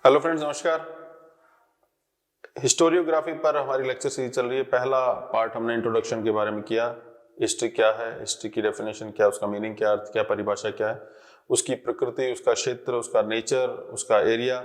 Hello friends, नमस्कार। Historiography पर हमारी लेक्चर सीरीज चल रही है। पहला पार्ट हमने इंट्रोडक्शन के बारे में किया। हिस्ट्री क्या है, हिस्ट्री की डेफिनेशन क्या है, उसका मीनिंग क्या, अर्थ क्या, परिभाषा क्या है, उसकी प्रकृति, उसका क्षेत्र, उसका नेचर, उसका एरिया,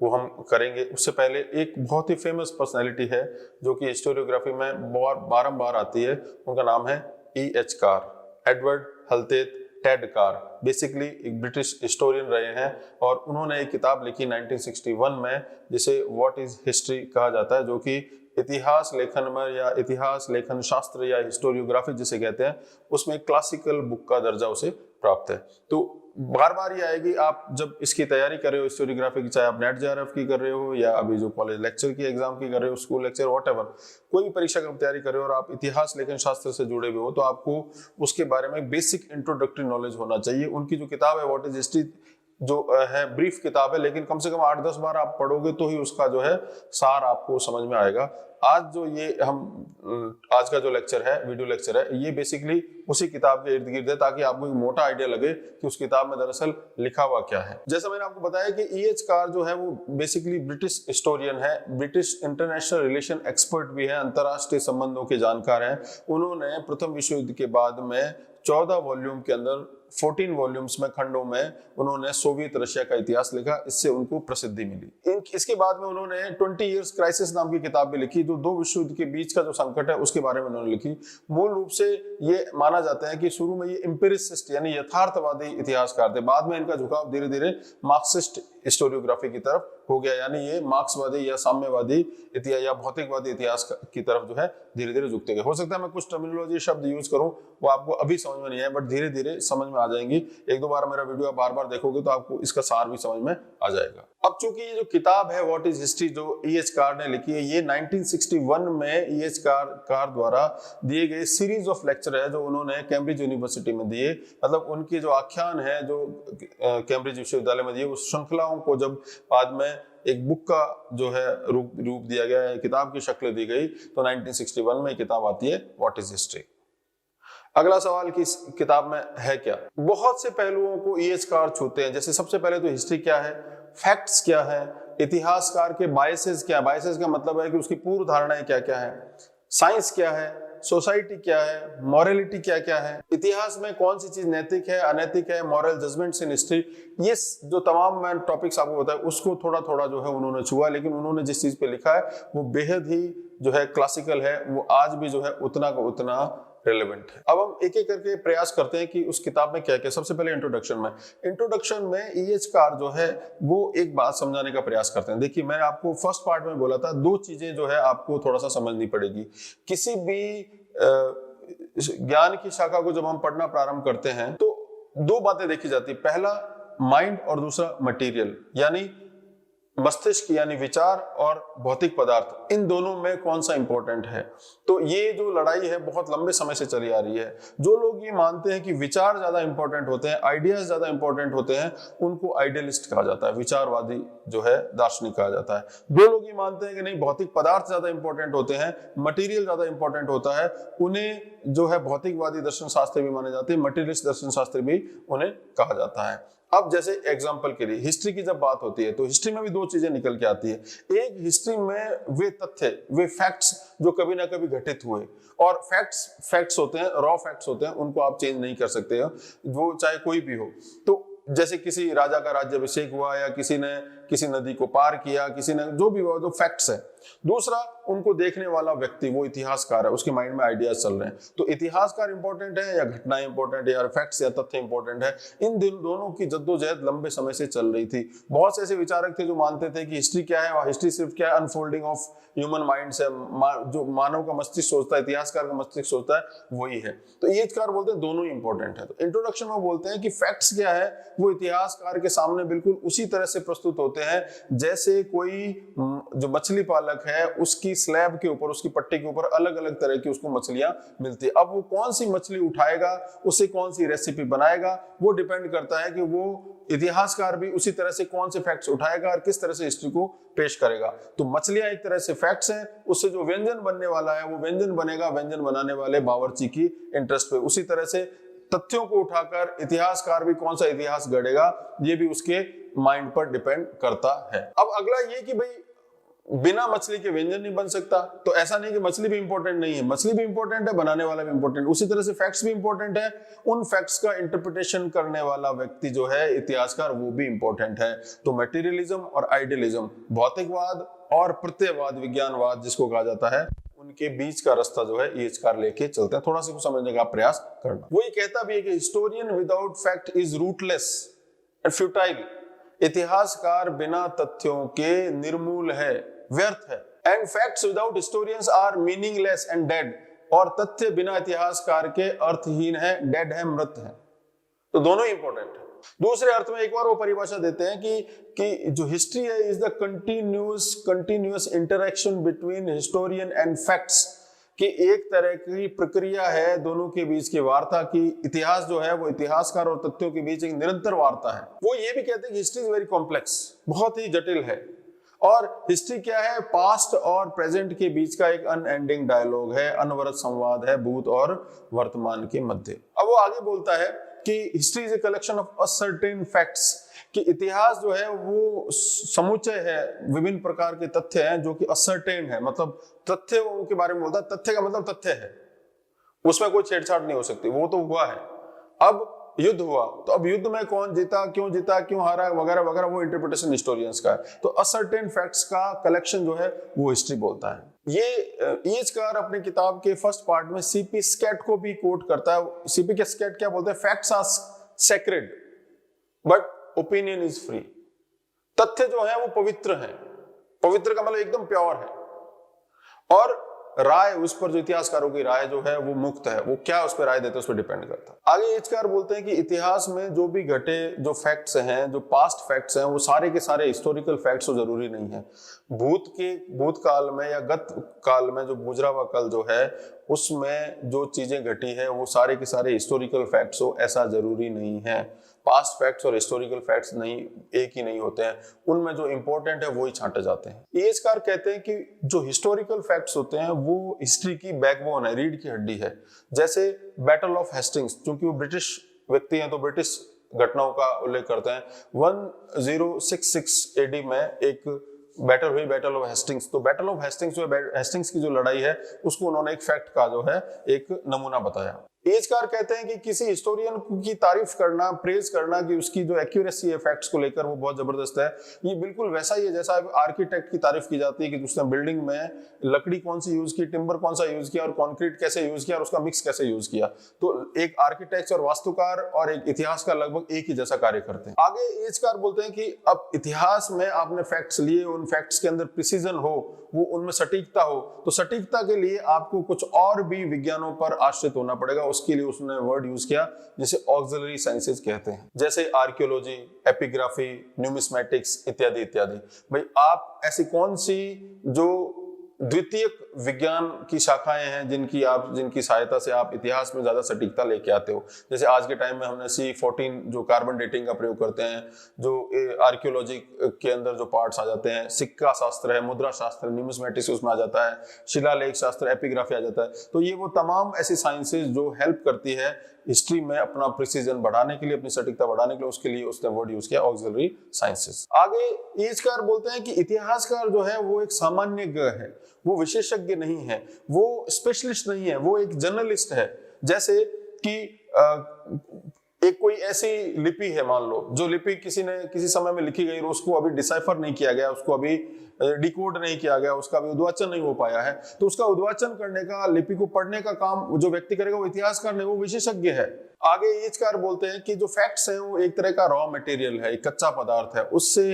वो हम करेंगे। उससे पहले एक बहुत ही फेमस पर्सनैलिटी है जो कि हिस्टोरियोग्राफी में बारंबार आती है। उनका नाम है E.H. Carr, Edward Hallett Ted Carr. Basically एक ब्रिटिश हिस्टोरियन रहे हैं और उन्होंने एक किताब लिखी 1961 में जिसे व्हाट इज हिस्ट्री कहा जाता है, जो कि इतिहास लेखन में या इतिहास लेखन शास्त्र या हिस्टोरियोग्राफी जिसे कहते हैं उसमें क्लासिकल बुक का दर्जा उसे प्राप्त है। तो बार बार ये आएगी, आप जब इसकी तैयारी कर रहे हो हिस्टोरियोग्राफी की, चाहे आप नेट जेआरएफ की कर रहे हो या अभी जो कॉलेज लेक्चर की एग्जाम की कर रहे हो, स्कूल लेक्चर, व्हाटएवर, कोई भी परीक्षा की तैयारी कर रहे हो और आप इतिहास लेखन शास्त्र से जुड़े हुए हो, तो आपको उसके बारे में बेसिक इंट्रोडक्टरी नॉलेज होना चाहिए। उनकी जो किताब है व्हाट इज हिस्ट्री, जो है ब्रीफ किताब है, लेकिन कम से कम 8-10 बार आप पढ़ोगे तो ही उसका जो है सार आपको समझ में आएगा। आज जो ये हम आज का जो लेक्चर है, वीडियो लेक्चर है, ये बेसिकली उसी किताब के इर्द गिर्द है, ताकि आपको एक मोटा आइडिया लगे कि उस किताब में दरअसल लिखा हुआ क्या है। जैसा मैंने आपको बताया कि E.H. कार जो है वो बेसिकली ब्रिटिश हिस्टोरियन है, ब्रिटिश इंटरनेशनल रिलेशन एक्सपर्ट भी है, अंतरराष्ट्रीय संबंधों के जानकार हैं। उन्होंने प्रथम विश्व युद्ध के बाद में 14 वॉल्यूम के अंदर 14 वॉल्यूम्स में, खंडों में उन्होंने सोवियत रशिया का इतिहास लिखा। इससे उनको प्रसिद्धि मिली। इसके बाद में उन्होंने 20 इयर्स क्राइसिस नाम की किताब भी लिखी, जो दो विश्व युद्ध के बीच का जो संकट है उसके बारे में उन्होंने लिखी। मूल रूप से ये माना जाता है कि शुरू में ये एम्पिरिसिस्ट यानी यथार्थवादी इतिहासकार थे, बाद में इनका झुकाव धीरे धीरे मार्क्सिस्ट हिस्टोरियोग्राफी की तरफ हो गया, यानी ये मार्क्सवादी या साम्यवादी इतिहास या भौतिकवादी इतिहास की तरफ जो है धीरे धीरे झुकते गए। हो सकता है मैं कुछ टर्मिनोलॉजी शब्द यूज करूं वो आपको अभी समझ में नहीं आए, बट धीरे धीरे समझ में आ जाएंगी। एक दो बार मेरा वीडियो आप बार बार देखोगे तो आपको इसका सार भी समझ में आ जाएगा। अब चूंकि ये जो किताब है व्हाट इज हिस्ट्री जो E.H. कार ने लिखी है, ये 1961 में E.H. कार द्वारा दिए गए सीरीज ऑफ लेक्चर है जो उन्होंने कैम्ब्रिज यूनिवर्सिटी में दिए। मतलब उनकी जो आख्यान है जो कैम्ब्रिज विश्वविद्यालय में दिए, उस श्रृंखलाओं को जब बाद में एक बुक का जो है रूप दिया गया है, किताब की शक्ल दी गई, तो 1961 में किताब आती है व्हाट इज हिस्ट्री। अगला सवाल कि इस किताब में है क्या। बहुत से पहलुओं को E.H. कार छूते हैं। जैसे सबसे पहले तो हिस्ट्री क्या है, फैक्ट्स क्या है, इतिहासकार के बायसेस क्या है, बायसेस का मतलब है कि उसकी पूर्व धारणाएं क्या क्या है, साइंस क्या है, सोसाइटी क्या है, मॉरलिटी क्या क्या है, इतिहास में कौन सी चीज नैतिक है, अनैतिक है, मॉरल जजमेंट्स इन हिस्ट्री, ये जो तमाम मैं टॉपिक्स आपको बताया उसको थोड़ा थोड़ा जो है उन्होंने छुआ। लेकिन उन्होंने जिस चीज पे लिखा है वो बेहद ही जो है क्लासिकल है, वो आज भी जो है उतना का उतना रेलेवेंट है। अब हम एक एक करके प्रयास करते हैं कि उस किताब में क्या क्या। सबसे पहले इंट्रोडक्शन में E.H. कार जो है वो एक बात समझाने का प्रयास करते हैं। देखिए, मैंने आपको फर्स्ट पार्ट में बोला था दो चीजें जो है आपको थोड़ा सा समझनी पड़ेगी। किसी भी ज्ञान की शाखा को जब हम पढ़ना प्रारंभ करते हैं तो दो बातें देखी जाती है, पहला माइंड और दूसरा मटेरियल, यानी मस्तिष्क यानी विचार और भौतिक पदार्थ, इन दोनों में कौन सा इंपॉर्टेंट है। तो ये जो लड़ाई है बहुत लंबे समय से चली आ रही है। जो लोग ये मानते हैं कि विचार ज्यादा इंपॉर्टेंट होते हैं, आइडियाज ज्यादा इंपॉर्टेंट होते हैं, उनको आइडियलिस्ट कहा जाता है, विचारवादी जो है दार्शनिक कहा जाता है। दो लोग ये मानते हैं कि नहीं, भौतिक पदार्थ ज्यादा इंपॉर्टेंट होते हैं, मटेरियल ज्यादा इंपॉर्टेंट होता है, उन्हें जो है भौतिकवादी दर्शन शास्त्र भी माने जाते हैं, मटेरियलिस्ट दर्शन शास्त्र भी उन्हें कहा जाता है। अब जैसे एग्जांपल के लिए हिस्ट्री की जब बात होती है तो हिस्ट्री में भी दो चीजें निकल के आती है। एक, हिस्ट्री में वे तथ्य, वे फैक्ट्स जो कभी ना कभी घटित हुए, और फैक्ट्स होते हैं, रॉ फैक्ट्स होते हैं, उनको आप चेंज नहीं कर सकते हो, वो चाहे कोई भी हो। तो जैसे किसी राजा का राज्याभिषेक हुआ या किसी ने किसी नदी को पार किया, किसी ने जो भी हुआ, जो फैक्ट्स है। दूसरा, उनको देखने वाला व्यक्ति वो इतिहासकार है, उसके माइंड में आइडियाज चल रहे हैं। तो इतिहासकार इंपॉर्टेंट है या घटनाएं इंपॉर्टेंट है या फैक्ट्स या तथ्य इंपॉर्टेंट है, इन दोनों की जद्दोजहद लंबे समय से चल रही थी। बहुत से ऐसे विचारक थे जो मानते थे कि हिस्ट्री क्या है, हिस्ट्री सिर्फ क्या है, अनफोल्डिंग ऑफ ह्यूमन माइंड्स है, जो मानव का मस्तिष्क सोचता है, इतिहासकार का मस्तिष्क सोचता है, वही है। तो E.H. कार बोलते हैं दोनों ही इंपॉर्टेंट है। तो इंट्रोडक्शन में बोलते हैं कि फैक्ट्स क्या है, वो इतिहासकार के सामने बिल्कुल उसी तरह से प्रस्तुत होते हैं जैसे कोई जो मछली पालक है उसकी स्लैब के ऊपर, उसकी पट्टी के ऊपर अलग अलग तरह की उसको मछलियां मिलती है। अब वो कौन सी मछली उठाएगा, उसे कौन सी रेसिपी बनाएगा, वो डिपेंड करता है कि वो इतिहासकार भी उसी तरह से कौन से फैक्ट्स उठाएगा और किस तरह से हिस्ट्री को पेश करेगा। तो मछलियां एक तरह से फैक्ट्स हैं, उससे जो व्यंजन बनने वाला है वो व्यंजन बनेगा व्यंजन बनाने वाले बावर्ची की इंटरेस्ट पे। उसी तरह से तथ्यों को उठाकर इतिहासकार भी कौन सा इतिहास गढ़ेगा, ये भी उसके माइंड पर डिपेंड करता है। अब अगला ये कि भाई बिना मछली के व्यंजन नहीं बन सकता, तो ऐसा नहीं कि मछली भी इंपॉर्टेंट नहीं है, मछली भी इंपॉर्टेंट है, बनाने वाला भी इंपॉर्टेंट, उसी तरह से फैक्ट्स भी इंपॉर्टेंट है, उन फैक्ट्स का इंटरप्रिटेशन करने वाला व्यक्ति जो है इतिहासकार, वो भी इंपॉर्टेंट है। तो मटेरियलिज्म और आइडियलिज्म, भौतिकवाद और प्रत्ययवाद, विज्ञानवाद जिसको कहा जाता है, उनके बीच का रास्ता जो है इतिहासकार लेके चलते हैं। थोड़ा सा समझने का प्रयास करना। वो ये कहता भी है कि historian without fact is rootless and futile, इतिहासकार बिना तथ्यों के निर्मूल है, व्यर्थ है। And facts without historians are meaningless and dead, और तथ्य बिना इतिहासकार के अर्थहीन है, डेड है, मृत है। तो दोनों इंपॉर्टेंट है। दूसरे अर्थ में एक बार वो परिभाषा देते हैं कि जो हिस्ट्री है is the continuous interaction between historian and facts, कि एक तरह की प्रक्रिया है दोनों के बीच की वार्ता की। इतिहास जो है वो इतिहासकार और तथ्यों के बीच एक निरंतर वार्ता है। वो ये भी कहते हैं कि हिस्ट्री इज वेरी कॉम्प्लेक्स, बहुत ही जटिल है, और हिस्ट्री क्या है, पास्ट और प्रेजेंट के बीच का एक अनएंडिंग डायलॉग है, अनवरत संवाद है भूत और वर्तमान के मध्य। अब वो आगे बोलता है कि history is a collection of ascertain facts, कि इतिहास जो है वो समुच्चय है, विभिन्न प्रकार के तथ्य हैं जो कि असर्टेन है, मतलब तथ्यों के बारे में बोलता है। तथ्य का मतलब तथ्य है, उसमें कोई छेड़छाड़ नहीं हो सकती, वो तो हुआ है। अब युद्ध हुआ, तो अब युद्ध में कौन जीता, क्यों हारा, वगैरह वगैरह, वो इंटरप्रिटेशन हिस्टोरियंस का है। तो असर्टेन फैक्ट्स का कलेक्शन जो है वो हिस्ट्री बोलता है। ये इतिहासकार अपनी किताब के फर्स्ट पार्ट में सीपी स्कैट को भी कोट करता है। सीपी के स्कैट क्या बोलते हैं, facts are sacred but opinion is free. तथ्य जो है वो पवित्र है, पवित्र का मतलब एकदम प्योर है, और राय, उस पर जो इतिहासकारों की राय जो है वो मुक्त है, वो क्या उस पर राय देते हैं उस पर डिपेंड करता है। आगे इतिहासकार बोलते हैं कि इतिहास में जो भी घटे, जो फैक्ट्स हैं, जो पास्ट फैक्ट्स हैं, वो सारे के सारे हिस्टोरिकल फैक्ट्स तो जरूरी नहीं है। भूतकाल में या गत काल में जो गुजरा हुआ कल जो है उसमें जो चीजें घटी है वो सारे के सारे हिस्टोरिकल फैक्ट्स हो, ऐसा जरूरी नहीं है। पास्ट फैक्ट्स और हिस्टोरिकल फैक्ट्स नहीं, एक ही नहीं होते हैं, उनमें जो इंपॉर्टेंट है वो ही छांटे जाते हैं। इतिहासकार कहते हैं कि जो हिस्टोरिकल फैक्ट्स होते हैं वो हिस्ट्री की बैकबोन है, रीढ़ की हड्डी है। जैसे बैटल ऑफ हेस्टिंग्स, क्योंकि वो ब्रिटिश व्यक्ति हैं तो ब्रिटिश घटनाओं का उल्लेख करते हैं। 1066 एडी में एक बैटल हुई, बैटल ऑफ हेस्टिंग्स। तो बैटल ऑफ हेस्टिंग्स जो हेस्टिंग्स की जो लड़ाई है उसको उन्होंने एक फैक्ट का जो है एक नमूना बताया। एजकार कहते हैं कि किसी हिस्टोरियन की तारीफ करना, प्रेज करना कि उसकी जो एक्यूरेसी है फैक्ट्स को लेकर वो बहुत जबरदस्त है, ये बिल्कुल वैसा ही है जैसा आर्किटेक्ट की तारीफ की जाती है कि उसने बिल्डिंग में लकड़ी कौन सी यूज की, टिम्बर कौन सा यूज किया और कंक्रीट कैसे यूज किया और उसका मिक्स कैसे यूज किया। तो एक आर्किटेक्ट और वास्तुकार और एक इतिहास का लगभग एक ही जैसा कार्य करते हैं। आगे एजकार बोलते हैं कि अब इतिहास में आपने फैक्ट्स लिए, उन फैक्ट्स के अंदर प्रिसीजन हो, वो उनमें सटीकता हो, तो सटीकता के लिए आपको कुछ और भी विज्ञानों पर आश्रित होना पड़ेगा। उसके लिए उसने वर्ड यूज किया जिसे ऑक्सिलरी साइंसेज कहते हैं, जैसे आर्कियोलॉजी, एपिग्राफी, न्यूमिस्मेटिक्स इत्यादि इत्यादि। भाई आप ऐसी कौन सी जो द्वितीय विज्ञान की शाखाएं हैं जिनकी सहायता से आप इतिहास में ज्यादा सटीकता लेके आते हो। जैसे आज के टाइम में हमने C14 जो कार्बन डेटिंग का प्रयोग करते हैं, जो आर्कियोलॉजी के अंदर जो पार्ट्स आ जाते हैं, सिक्का शास्त्र है, मुद्रा शास्त्र, न्यूमिस्मेटिक्स उसमें आ जाता है, शिलालेख शास्त्र, एपिग्राफी आ जाता है। तो ये वो तमाम ऐसी साइंसेज जो हेल्प करती है हिस्ट्री में अपना प्रिसीजन बढ़ाने के लिए, अपनी सटीकता बढ़ाने के लिए, उसके लिए उसने वर्ड यूज किया ऑक्सिलरी साइंसेस। आगे इतिहासकार बोलते हैं कि इतिहासकार जो है वो एक सामान्यज्ञ है, वो विशेषज्ञ नहीं है, वो स्पेशलिस्ट नहीं है, वो एक जर्नलिस्ट है। जैसे कि एक कोई ऐसी लिपि है, मान लो जो लिपि किसी समय में लिखी गई, उसको अभी डिसाइफर नहीं किया गया, उसको अभी डिकोड नहीं किया गया, उसका भी उद्वाचन नहीं हो पाया है, तो उसका उद्वाचन करने का, लिपि को पढ़ने का काम जो व्यक्ति करेगा वो इतिहासकार नहीं, वो विशेषज्ञ है। आगे इतिहासकार बोलते हैं कि जो फैक्ट्स हैं वो एक तरह का रॉ मटेरियल है, एक कच्चा पदार्थ है, उससे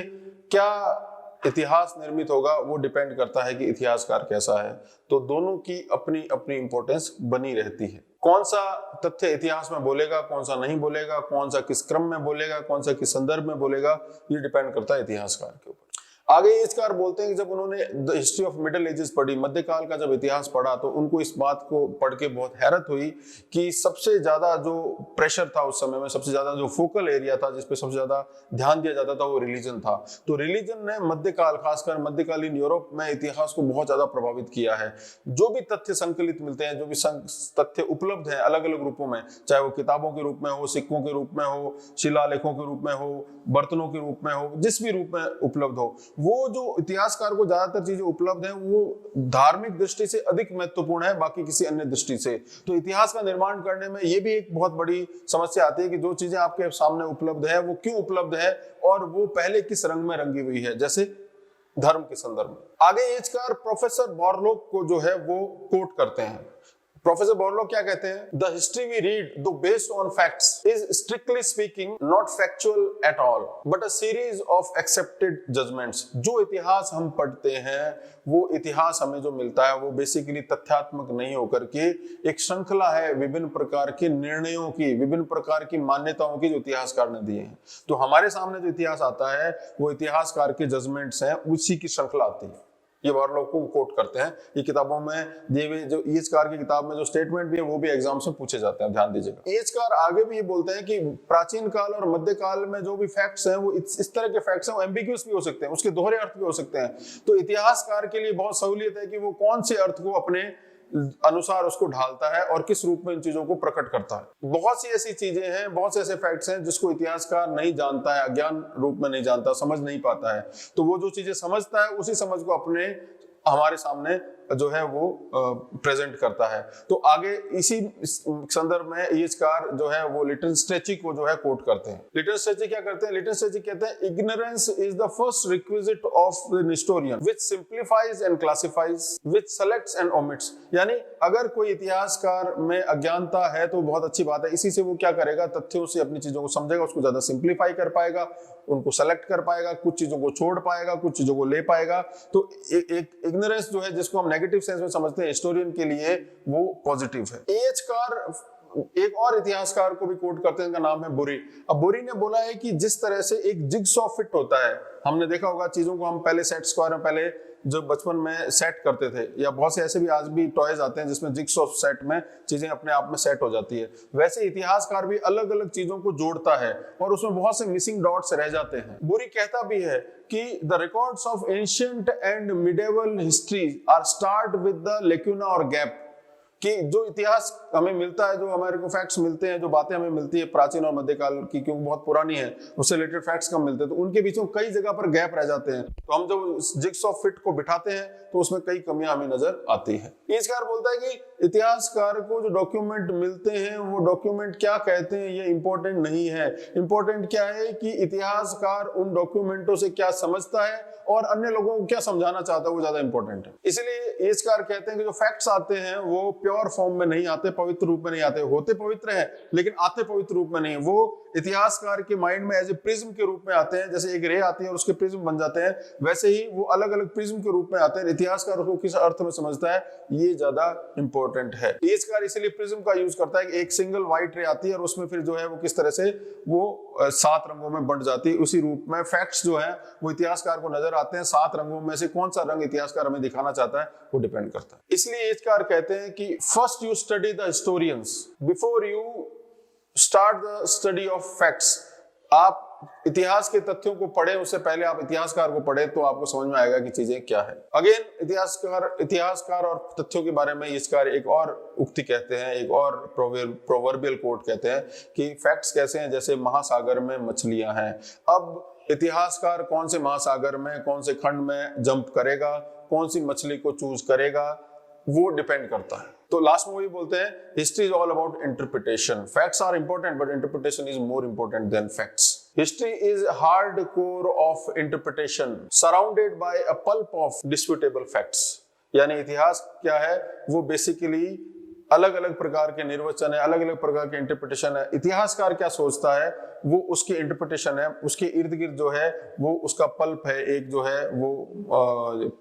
क्या इतिहास निर्मित होगा वो डिपेंड करता है कि इतिहासकार कैसा है। तो दोनों की अपनी अपनी इंपॉर्टेंस बनी रहती है। कौन सा तथ्य इतिहास में बोलेगा, कौन सा नहीं बोलेगा, कौन सा किस क्रम में बोलेगा, कौन सा किस संदर्भ में बोलेगा, ये डिपेंड करता है इतिहासकार के ऊपर। आगे एजकार बोलते हैं कि जब उन्होंने the history of middle ages पढ़ी, मध्यकाल का जब इतिहास पढ़ा, तो उनको इस बात को पढ़ के बहुत हैरत हुई कि सबसे ज्यादा जो प्रेशर था उस समय में, सबसे ज्यादा जो फोकल एरिया था, जिसपे सबसे ज्यादा ध्यान दिया जाता था, वो रिलीजन था। तो रिलीजन ने मध्यकाल, खासकर मध्यकालीन यूरोप में इतिहास को बहुत ज्यादा प्रभावित किया है। जो भी तथ्य संकलित मिलते हैं, जो भी तथ्य उपलब्ध है अलग अलग रूपों में, चाहे वो किताबों के रूप में हो, सिक्कों के रूप में हो, शिलालेखों के रूप में हो, बर्तनों के रूप में हो, जिस भी रूप में उपलब्ध हो, वो जो इतिहासकार को ज्यादातर चीजें उपलब्ध हैं वो धार्मिक दृष्टि से अधिक महत्वपूर्ण है बाकी किसी अन्य दृष्टि से। तो इतिहास का निर्माण करने में ये भी एक बहुत बड़ी समस्या आती है कि जो चीजें आपके सामने उपलब्ध है वो क्यों उपलब्ध है और वो पहले किस रंग में रंगी हुई है, जैसे धर्म के संदर्भ में। आगे एजकार प्रोफेसर बोरलॉग को जो है वो कोट करते हैं। प्रोफेसर बोरलॉग क्या कहते हैं? The history we read, though based on facts, is strictly speaking not factual at all but a series of accepted judgements. जो इतिहास हम पढ़ते हैं, वो इतिहास हमें जो मिलता है वो बेसिकली तथ्यात्मक नहीं होकर के एक श्रृंखला है विभिन्न प्रकार के निर्णयों की, विभिन्न प्रकार की मान्यताओं की जो इतिहासकार ने दिए हैं। तो हमारे सामने जो इतिहास आता है वो इतिहासकार के जजमेंट्स हैं, उसी की श्रृंखला आती है। ये बोरलॉग को कोट करते हैं। ये किताबों में दिए हुए जो एजकार की किताब में जो स्टेटमेंट भी है वो भी एग्जाम्स में पूछे जाते हैं, ध्यान दीजिएगा। एजकार आगे भी ये बोलते हैं कि प्राचीन काल और मध्य काल में जो भी फैक्ट्स हैं वो इस तरह के फैक्ट्स हैं, वो एम्बिग्यूअस भी हो सकते हैं, उसके दोहरे अर्थ भी हो सकते हैं। तो इतिहासकार के लिए बहुत सहूलियत है कि वो कौन से अर्थ को अपने अनुसार उसको ढालता है और किस रूप में इन चीजों को प्रकट करता है। बहुत सी ऐसी चीजें हैं, बहुत से ऐसे फैक्ट्स हैं जिसको इतिहासकार नहीं जानता है, अज्ञान रूप में नहीं जानता, समझ नहीं पाता है। तो वो जो चीजें समझता है उसी समझ को अपने हमारे सामने जो है वो प्रेजेंट करता है। तो आगे इसी संदर्भ में एजकार जो है वो लिटन स्ट्रेची को जो है कोट करते हैं। लिटन स्ट्रेची क्या करते हैं? लिटन स्ट्रेची कहते हैं ignorance is the first requisite of an historian which simplifies and classifies which selects and omits. यानी अगर कोई इतिहासकार में अज्ञानता है तो बहुत अच्छी बात है, इसी से वो क्या करेगा, तथ्यों से अपनी चीजों को समझेगा, उसको ज्यादा सिंप्लीफाई कर पाएगा, उनको सेलेक्ट कर पाएगा, कुछ चीजों को छोड़ पाएगा, कुछ चीजों को ले पाएगा। तो एक इग्नोरेंस जो है जिसको हम नेगेटिव सेंस में समझते हैं, हिस्टोरियन के लिए वो पॉजिटिव है। एजकार एक और इतिहासकार को भी कोट करते हैं, इनका नाम है बुरी। अब बुरी ने बोला है कि जिस तरह से एक जिगसॉ फिट होता है, हमने देखा होगा चीजों को हम पहले सेट स्क्वायर में पहले जो बचपन में सेट करते थे, या बहुत से ऐसे भी आज भी टॉयज आते हैं जिसमें जिगसॉ सेट में चीजें अपने आप में सेट हो जाती है, वैसे इतिहासकार भी अलग अलग चीजों को जोड़ता है और उसमें बहुत से मिसिंग डॉट्स रह जाते हैं। बुरी कहता भी है कि the records of ancient and medieval history are start with the lacuna और गैप, कि जो इतिहास हमें मिलता है, जो हमारे को फैक्ट्स मिलते हैं, जो बातें हमें मिलती है प्राचीन और मध्यकाल की, क्योंकि बहुत पुरानी है, उससे रिलेटेड फैक्ट्स कम मिलते हैं, तो उनके बीच में कई जगह पर गैप रह जाते हैं। तो हम जब जिग्सॉ फिट को बिठाते हैं तो उसमें कई कमियां हमें नजर आती है। एजकार बोलता है कि इतिहासकार को जो डॉक्यूमेंट मिलते हैं वो डॉक्यूमेंट क्या कहते हैं ये इंपॉर्टेंट नहीं है। इंपॉर्टेंट क्या है कि इतिहासकार उन डॉक्यूमेंटों से क्या समझता है और अन्य लोगों को क्या समझाना चाहता है, वो ज्यादा इंपॉर्टेंट है। इसलिए एजकार कहते हैं कि जो फैक्ट्स आते हैं वो प्योर फॉर्म में नहीं आते, पवित्र रूप में नहीं आते, होते पवित्र हैं लेकिन आते पवित्र रूप में नहीं। वो इतिहासकार के माइंड में एज ए प्रिज्म के रूप में आते हैं, जैसे एक रे आती है और उसके प्रिज्म बन जाते हैं, वैसे ही वो अलग अलग प्रिज्म के रूप में आते हैं। इतिहासकार उसको किस अर्थ में समझता है ये ज्यादा इंपॉर्टेंट है। एजकार इसलिए प्रिज्म का यूज करता है कि एक सिंगल व्हाइट रे आती है और उसमें फिर जो है वो किस तरह से वो 7 रंगों में बंट जाती है, उसी रूप में फैक्ट्स जो है वो इतिहासकार को नजर आते हैं। 7 रंगों में से कौन सा रंग इतिहासकार हमें दिखाना चाहता है वो डिपेंड करता है। इसलिए एजकार कहते हैं कि first you study the historians before you start the study of facts. आप इतिहास के तथ्यों को पढ़ें, उससे पहले आप इतिहासकार को पढ़ें तो आपको समझ में आएगा कि चीजें क्या है। अगेन इतिहासकार और तथ्यों के बारे में एजकार एक और उक्ति कहते हैं, एक और प्रोवर्बियल कोट कहते हैं कि फैक्ट्स कैसे हैं जैसे महासागर में मछलियां हैं। अब इतिहासकार कौन से महासागर में, कौन से खंड में जंप करेगा, कौन सी मछली को चूज करेगा, वो डिपेंड करता है। तो लास्ट में वही बोलते हैं history is all about interpretation. Facts are important but interpretation is more important than facts. History is hard core of interpretation surrounded by a pulp of disputable facts. यानी इतिहास क्या है, वो बेसिकली अलग अलग प्रकार के निर्वचन है, अलग अलग प्रकार के इंटरप्रिटेशन है। इतिहासकार क्या सोचता है वो उसकी इंटरप्रिटेशन है, उसके इर्द गिर्द जो है वो उसका पल्प है, एक जो है वो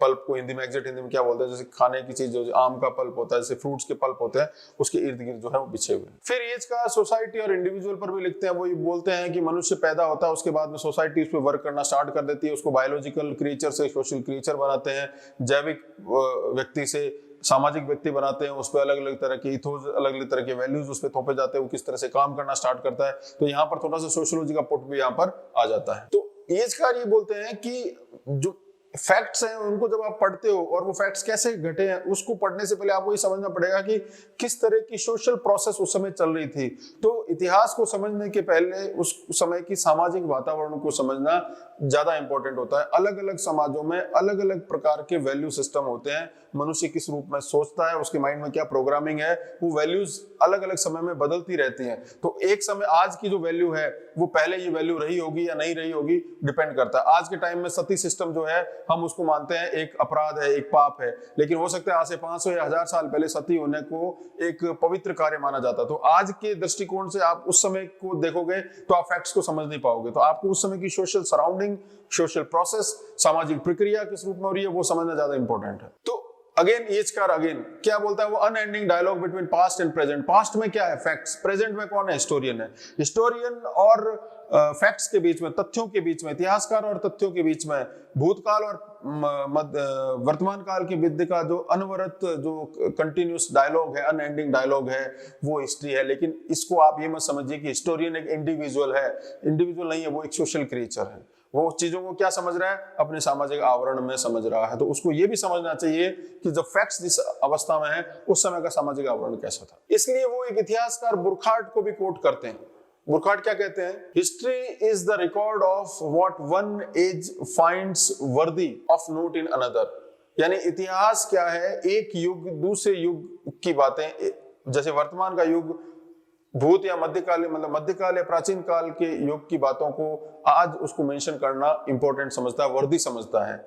पल्प को हिंदी में, एग्जैक्ट हिंदी में क्या बोलते हैं, जैसे खाने की चीज, जो आम का पल्प होता है, जैसे फ्रूट्स के पल्प होते हैं, उसके इर्द गिर्द जो है वो बिछे हुए। फिर एज का सोसाइटी और इंडिविजुअल पर भी लिखते हैं। वो ये बोलते हैं कि मनुष्य पैदा होता है, उसके बाद में सोसाइटी उस पर वर्क करना स्टार्ट कर देती है, उसको बायोलॉजिकल क्रिएचर से सोशल क्रिएचर बनाते हैं, जैविक व्यक्ति से सामाजिक व्यक्ति बनाते हैं, उस पर अलग अलग तरह के इथोस, अलग अलग तरह के वैल्यूज उस पर थोपे जाते हैं, वो किस तरह से काम करना स्टार्ट करता है। तो यहाँ पर थोड़ा सा सोशियोलॉजी का पुट भी यहाँ पर आ जाता है। तो एजकार ये बोलते हैं कि जो फैक्ट्स हैं उनको जब आप पढ़ते हो, और वो फैक्ट्स कैसे घटे हैं उसको पढ़ने से पहले आपको ये समझना पड़ेगा कि किस तरह की सोशल प्रोसेस उस समय चल रही थी। तो इतिहास को समझने के पहले उस समय की सामाजिक वातावरण को समझना ज्यादा इंपॉर्टेंट होता है। अलग अलग समाजों में अलग अलग प्रकार के वैल्यू सिस्टम होते हैं, मनुष्य किस रूप में सोचता है, उसके माइंड में क्या प्रोग्रामिंग है, वो वैल्यूज अलग अलग समय में बदलती रहती हैं। तो एक समय आज की जो वैल्यू है वो पहले ये वैल्यू रही होगी या नहीं रही होगी, डिपेंड करता है। आज के टाइम में सती सिस्टम जो है हम उसको मानते हैं एक अपराध है, एक पाप है, लेकिन हो सकता है आज से 500 या 1000 साल पहले सती होने को एक पवित्र कार्य माना जाता। तो आज के दृष्टिकोण से आप उस समय को देखोगे तो आप फैक्ट्स को समझ नहीं पाओगे। तो आपको उस समय की सोशल सराउंडिंग, सोशल प्रोसेस, सामाजिक प्रक्रिया किस रूप में हो रही है वो समझना ज्यादा इंपॉर्टेंट है। तो अगेन एजकार अगेन क्या बोलता है वो, unending dialogue between past and present. Past में क्या है, फैक्ट्स, प्रेजेंट में कौन है, हिस्टोरियन है। हिस्टोरियन और फैक्ट्स के बीच में, तथ्यों के बीच में, इतिहासकार और तथ्यों के बीच में भूतकाल और वर्तमान काल की विद्या का जो अनवरत, जो कंटिन्यूस डायलॉग है, अनएंडिंग डायलॉग है, वो हिस्ट्री है। लेकिन इसको आप ये मत समझिए कि हिस्टोरियन एक इंडिविजुअल है, इंडिविजुअल नहीं है, वो एक सोशल क्रिएचर है। वो चीजों को क्या समझ रहा है, अपने सामाजिक आवरण में समझ रहा है। तो उसको ये भी समझना चाहिए कि जब फैक्ट्स जिस अवस्था में है उस समय का सामाजिक आवरण कैसा था। इसलिए वो एक इतिहासकार बुरखार्ट को भी कोट करते हैं। बुरखार्ट क्या कहते हैं, history is the record of what one age finds worthy of note in another. यानी इतिहास क्या है, एक युग दूसरे युग की बातें, जैसे वर्तमान का युग भूत या मध्यकाल, मतलब मध्यकाल या प्राचीन काल के युग की बातों को आज उसको मेंशन करना इंपॉर्टेंट समझता है, वर्दी समझता है।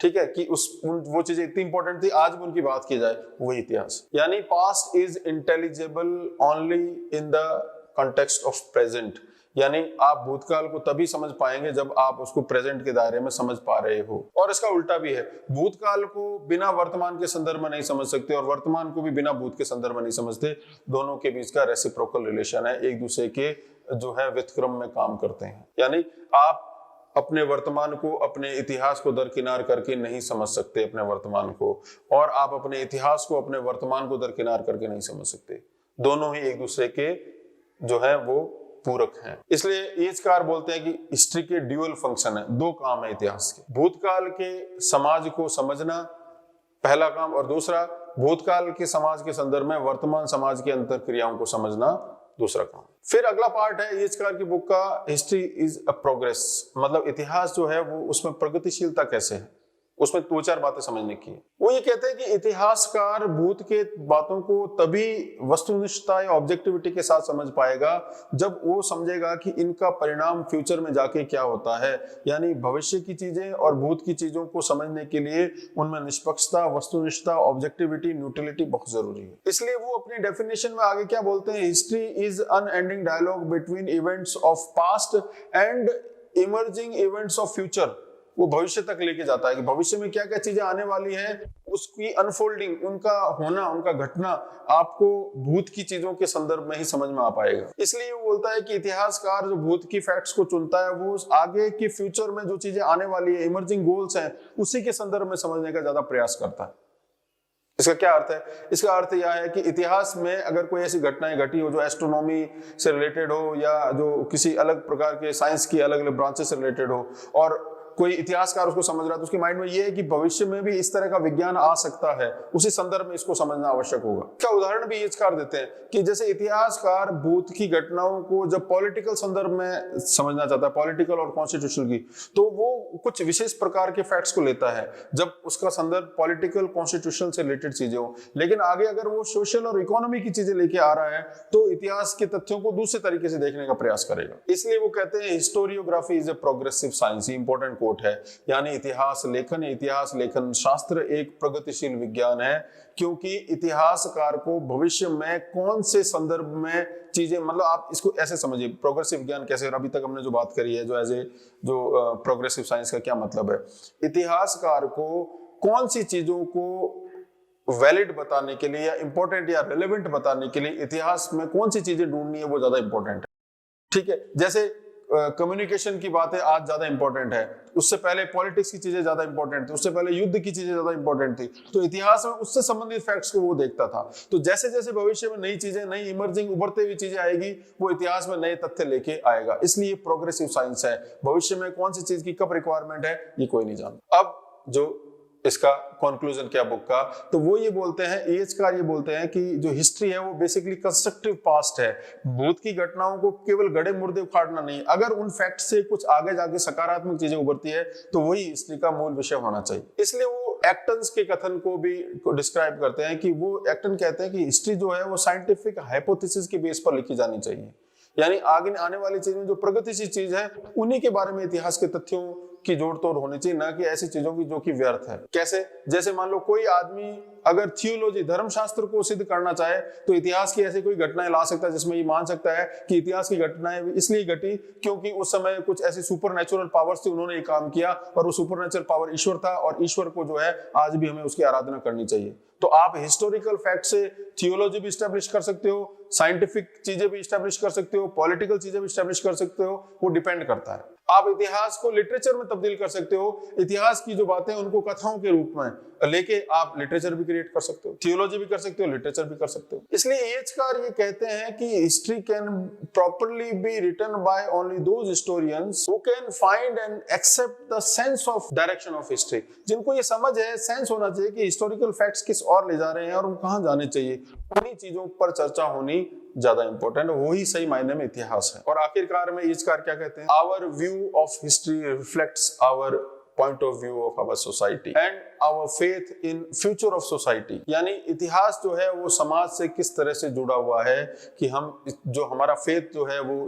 ठीक है, कि वो चीजें इतनी इंपॉर्टेंट थी, आज भी उनकी बात की जाए, वही इतिहास। यानी past is intelligible only in the context of present. यानी आप भूतकाल को तभी समझ पाएंगे जब आप उसको प्रेजेंट के दायरे में समझ पा रहे हो। और इसका उल्टा भी है, भूतकाल को बिना वर्तमान के संदर्भ में नहीं समझ सकते और वर्तमान को भी बिना भूत के संदर्भ में नहीं समझते। दोनों के बीच का रेसिप्रोकल रिलेशन है, एक दूसरे के जो है व्यतिक्रम में काम करते हैं। यानी आप अपने वर्तमान को, अपने इतिहास को दरकिनार करके नहीं समझ सकते अपने वर्तमान को, और आप अपने इतिहास को अपने वर्तमान को दरकिनार करके नहीं समझ सकते। दोनों ही एक दूसरे के जो है वो पूरक हैं। इसलिए एजकार बोलते हैं कि हिस्ट्री के ड्यूअल फंक्शन है, दो काम है इतिहास के। भूतकाल के समाज को समझना पहला काम, और दूसरा भूतकाल के समाज के संदर्भ में वर्तमान समाज की अंतर क्रियाओं को समझना दूसरा काम। फिर अगला पार्ट है एजकार की बुक का, हिस्ट्री इज अ प्रोग्रेस। मतलब इतिहास जो है वो, उसमें प्रगतिशीलता कैसे है, उसमें दो चार बातें समझने की है। वो ये कहते हैं कि इतिहासकार भूत के बातों को तभी वस्तुनिष्ठता या ऑब्जेक्टिविटी के साथ समझ पाएगा जब वो समझेगा कि इनका परिणाम फ्यूचर में जाके क्या होता है। यानी भविष्य की चीजें और भूत की चीजों को समझने के लिए उनमें निष्पक्षता, वस्तुनिष्ठता, ऑब्जेक्टिविटी, न्यूट्रलिटी बहुत जरूरी है। इसलिए वो अपनी डेफिनेशन में आगे क्या बोलते हैं, history is unending dialogue between events of past and emerging events of future. वो भविष्य तक लेके जाता है कि भविष्य में क्या क्या चीजें आने वाली हैं, उसकी अनफोल्डिंग, उनका होना, उनका घटना आपको भूत की चीजों के संदर्भ में ही समझ में आ पाएगा। इसलिए वो बोलता है कि इतिहासकार जो भूत की फैक्ट्स को चुनता है वो आगे की फ्यूचर में जो चीजें आने वाली है, इमर्जिंग गोल्स हैं, उसी के संदर्भ में समझने का ज्यादा प्रयास करता है। इसका क्या अर्थ है, इसका अर्थ यह है कि इतिहास में अगर कोई ऐसी घटनाएं घटी हो जो एस्ट्रोनॉमी से रिलेटेड हो या जो किसी अलग प्रकार के साइंस की अलग अलग ब्रांचेस से रिलेटेड हो, और कोई इतिहासकार उसको समझ रहा है, तो उसके माइंड में ये है कि भविष्य में भी इस तरह का विज्ञान आ सकता है, उसी संदर्भ में इसको समझना आवश्यक होगा। क्या उदाहरण भी इतिहासकार देते हैं कि जैसे इतिहासकार भूत की घटनाओं को जब पॉलिटिकल संदर्भ में समझना चाहता है, पॉलिटिकल और कॉन्स्टिट्यूशनल की, तो वो कुछ विशेष प्रकार के फैक्ट्स को लेता है जब उसका संदर्भ पॉलिटिकल, कॉन्स्टिट्यूशनल से रिलेटेड चीजें हो। लेकिन आगे अगर वो सोशल और इकोनॉमी की चीजें लेके आ रहा है तो इतिहास के तथ्यों को दूसरे तरीके से देखने का प्रयास करेगा। इसलिए वो कहते हैं historiography is a progressive science. Important coat है, यानी इतिहास लेखन शास्त्र एक प्रगतिशील विज्ञान है, क्योंकि इतिहासकार को भविष्य में कौन से संदर्भ में चीजें, मतलब आप इसको ऐसे समझिए प्रोग्रेसिव विज्ञान कैसे, और अभी तक हमने जो बात करी है जो एज ए जो प्रोग्रेसिव साइंस का क्या मतलब है, इतिहासकार को कौन सी चीजों को वैलिड बताने के लिए या इंपॉर्टेंट या रेलेवेंट बताने के लिए इतिहास में कौन सी चीजें ढूंढनी है वो ज्यादा इंपॉर्टेंट है। ठीक है, जैसे कम्युनिकेशन की बात है आज ज्यादा इंपॉर्टेंट है, उससे पहले पॉलिटिक्स की चीजें ज्यादा इंपॉर्टेंट थी, उससे पहले युद्ध की चीजें ज्यादा इंपॉर्टेंट थी। तो इतिहास में उससे संबंधित फैक्ट्स को वो देखता था। तो जैसे जैसे भविष्य में नई चीजें, नई इमर्जिंग उभरते हुई चीजें आएगी, वो इतिहास में नए तथ्य लेके आएगा। इसलिए प्रोग्रेसिव साइंस है। भविष्य में कौन सी चीज की कब रिक्वायरमेंट है ये कोई नहीं जानता। अब जो इसका कंक्लूजन क्या बुक का, तो वो ये बोलते हैं, एएचकार ये बोलते हैं कि जो हिस्ट्री है वो बेसिकली कंस्ट्रक्टिव पास्ट है। भूत की घटनाओं को केवल गड़े मुर्दे उखाड़ना नहीं, अगर उन फैक्ट से कुछ आगे जाके सकारात्मक चीजें उभरती है तो वही हिस्ट्री का मूल विषय होना चाहिए। इसलिए वो एक्टन्स के कथन को भी डिस्क्राइब करते हैं कि वो एक्टन कहते हैं कि हिस्ट्री जो है वो साइंटिफिक हाइपोथेसिस के बेस पर लिखी जानी चाहिए, यानी आगे आने वाली चीज में जो प्रगतिशील चीज है उन्हीं के बारे में इतिहास के तथ्यों की जोड़ तोड़ होनी चाहिए, ना कि ऐसी चीजों की जो कि व्यर्थ है। कैसे? जैसे मान लो कोई आदमी अगर थियोलॉजी धर्मशास्त्र को सिद्ध करना चाहे तो इतिहास की ऐसी कोई घटनाएं ला सकता है जिसमें ये मान सकता है कि इतिहास की घटनाएं इसलिए घटी क्योंकि उस समय कुछ ऐसी सुपरनेचुरल पावर्स थी, उन्होंने ये काम किया और वो सुपरनेचुरल पावर ईश्वर था और ईश्वर को जो है आज भी हमें उसकी आराधना करनी चाहिए। तो आप हिस्टोरिकल फैक्ट से थियोलॉजी भी स्टैब्लिश कर सकते हो, साइंटिफिक चीजें भी स्टैब्लिश कर सकते हो, पॉलिटिकल चीजें भी स्टैब्लिश कर सकते हो, वो डिपेंड करता है। आप इतिहास को लिटरेचर में तब्दील कर सकते हो, इतिहास की जो बातें उनको कथाओं के रूप में लेके आप लिटरेचर भी क्रिएट कर सकते हो, थियोलॉजी भी कर सकते हो, लिटरेचर भी कर सकते हो। इसलिए एएचकार ये कहते हैं कि history can properly be written by only those historians who can find and accept the sense of direction of history. जिनको ये समझ है, सेंस होना चाहिए कि हिस्टोरिकल फैक्ट्स किस और ले जा रहे हैं और वो कहां जाने चाहिए, उन्हीं चीजों पर चर्चा होनी ज्यादा इंपॉर्टेंट है, वही सही मायने में इतिहास है। और आखिरकार में एएचकार क्या कहते हैं? Our view of history reflects our point of view of our society and our faith in future of society. यानी इतिहास जो है वो समाज से किस तरह से जुड़ा हुआ है कि हम जो हमारा फेथ जो है वो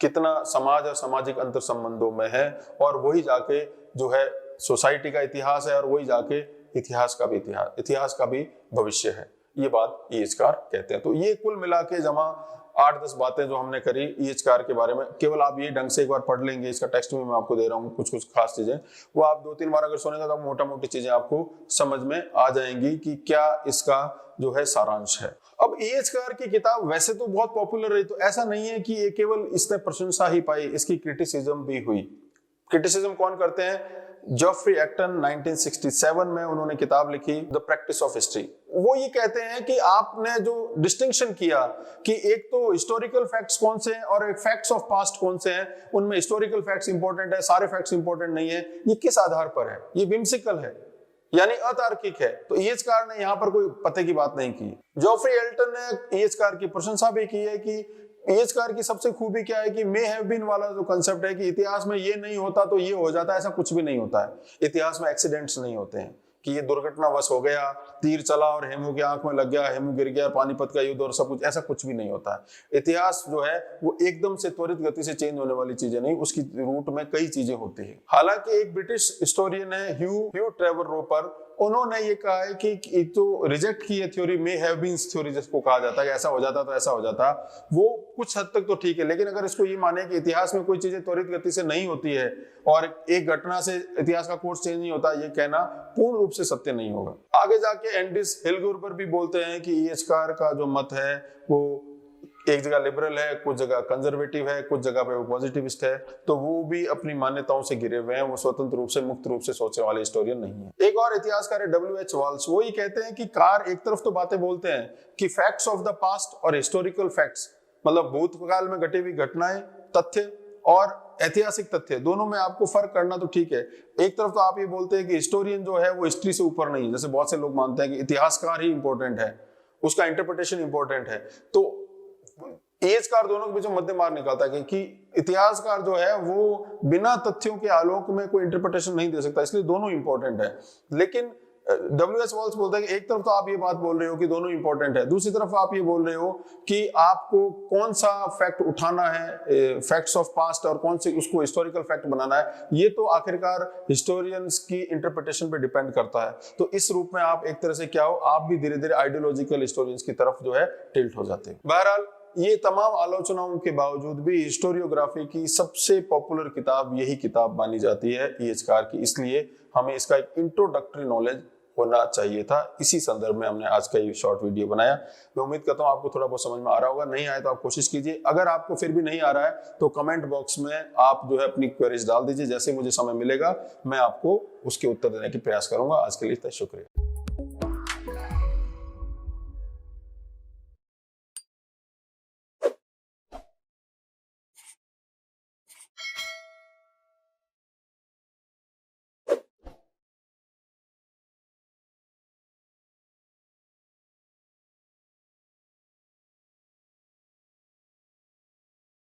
कितना समाज और सामाजिक अंतर संबंधों में है, और वही जाके जो है सोसाइटी का इतिहास है और वही जाके इतिहास का भी भविष्य है। ये बात एएचकार कहते हैं। तो ये कुल मिला के जमा 8-10 बातें जो हमने करी एएचकार के बारे में, केवल आप ये ढंग से एक बार पढ़ लेंगे, इसका टेक्स्ट भी मैं आपको दे रहा हूँ कुछ खास चीजें, वो आप 2-3 बार अगर सुनेंगे तो मोटा मोटी चीजें आपको समझ में आ जाएंगी कि क्या इसका जो है सारांश है। अब एएचकार की किताब वैसे तो बहुत पॉपुलर रही, तो ऐसा नहीं है कि ये केवल इसने प्रशंसा ही पाई, इसकी क्रिटिसिज्म भी हुई। क्रिटिसिज्म कौन करते हैं? जॉफ्री एक्टन 1967 में उन्होंने किताब लिखी द प्रैक्टिस ऑफ हिस्ट्री। वो ये कहते हैं कि आपने जो डिस्टिंक्शन किया कि एक तो हिस्टोरिकल फैक्ट्स कौन से हैं और एक फैक्ट्स ऑफ पास्ट कौन से हैं, उनमें हिस्टोरिकल फैक्ट्स इंपॉर्टेंट है, सारे फैक्ट्स इंपॉर्टेंट नहीं है, ये किस आधार पर है? ये विम्सिकल है, यानी अतार्किक है। तो एएचकार ने यहाँ पर कोई पते की बात नहीं की। जॉफ्री एल्टन ने एएचकार की प्रशंसा भी की है कि एएचकार की सबसे खूबी क्या है कि मे हैव बीन वाला जो कंसेप्ट है कि इतिहास में ये नहीं होता तो ये हो जाता है, ऐसा कुछ भी नहीं होता है। इतिहास में एक्सीडेंट्स नहीं होते हैं कि ये दुर्घटनावश हो गया, तीर चला और हेमू की आंख में लग गया, हेमू गिर गया, पानीपत का युद्ध और सब कुछ, ऐसा कुछ भी नहीं होता है। इतिहास जो है वो एकदम से त्वरित गति से चेंज होने वाली चीजें नहीं, उसकी रूट में कई चीजें होती है। हालांकि एक ब्रिटिश हिस्टोरियन है ह्यू ट्रेवर रोपर, उन्होंने ये कहा है कि तो रिजेक्ट की है theory, may have been theory जिसको कहा जाता है, ऐसा हो जाता तो ऐसा हो जाता, वो कुछ हद तक तो ठीक है। लेकिन अगर इसको ये माने कि इतिहास में कोई चीजें त्वरित गति से नहीं होती है और एक घटना से इतिहास का कोर्स चेंज नहीं होता, ये कहना पूर्ण रूप से सत्य नहीं होगा। आगे जाके एंडिस हिलगुरबर भी बोलते हैं कि एएचकार का जो मत है वो एक जगह लिबरल है, कुछ जगह कंजर्वेटिव है, कुछ जगह पे वो पॉजिटिविस्ट है, तो वो भी अपनी मान्यताओं से घिरे हुए हैं, वो स्वतंत्र रूप से मुक्त रूप से सोचने वाले हिस्टोरियन नहीं है। एक और इतिहासकार है डब्ल्यू.एच. वॉल्स, वो ही कहते हैं कि कार एक तरफ तो बातें बोलते हैं कि फैक्ट्स ऑफ द पास्ट और हिस्टोरिकल फैक्ट्स, मतलब भूतकाल में घटी हुई घटनाएं, तथ्य और ऐतिहासिक तथ्य, दोनों में आपको फर्क करना तो ठीक है। एक तरफ तो आप ये बोलते हैं कि हिस्टोरियन जो है वो हिस्ट्री से ऊपर नहीं है, जैसे बहुत से लोग मानते हैं कि इतिहासकार ही इंपॉर्टेंट है, उसका इंटरप्रिटेशन इंपॉर्टेंट है। तो एएचकार दोनों के बीच में मध्य मार्ग निकालता है कि इतिहासकार जो है वो बिना तथ्यों के आलोक में कोई इंटरप्रिटेशन नहीं दे सकता, इसलिए दोनों इंपॉर्टेंट है। लेकिन डब्ल्यू.एच. वॉल्स बोलता है कि एक तरफ तो आप ये बात बोल रहे हो कि दोनों इंपॉर्टेंट है, दूसरी तरफ आप ये बोल रहे हो कि आपको कौन सा फैक्ट उठाना है, फैक्ट्स ऑफ पास्ट, और कौन से उसको हिस्टोरिकल फैक्ट बनाना है, ये तो आखिरकार हिस्टोरियंस की इंटरप्रिटेशन पे डिपेंड करता है। तो इस रूप में आप एक तरह से क्या हो, आप भी धीरे धीरे आइडियोलॉजिकल हिस्टोरियंस की तरफ जो है टिल्ट हो जाते हैं। बहरहाल ये तमाम आलोचनाओं के बावजूद भी हिस्टोरियोग्राफी की सबसे पॉपुलर किताब यही किताब मानी जाती है E.H. कार की, इसलिए हमें इसका एक इंट्रोडक्टरी नॉलेज होना चाहिए था। इसी संदर्भ में हमने आज का ये शॉर्ट वीडियो बनाया। मैं उम्मीद करता हूँ आपको थोड़ा बहुत समझ में आ रहा होगा। नहीं आए तो आप कोशिश कीजिए। अगर आपको फिर भी नहीं आ रहा है तो कमेंट बॉक्स में आप जो है अपनी क्वेरीज डाल दीजिए। जैसे मुझे समय मिलेगा मैं आपको उसके उत्तर देने की प्रयास करूंगा। आज के लिए शुक्रिया।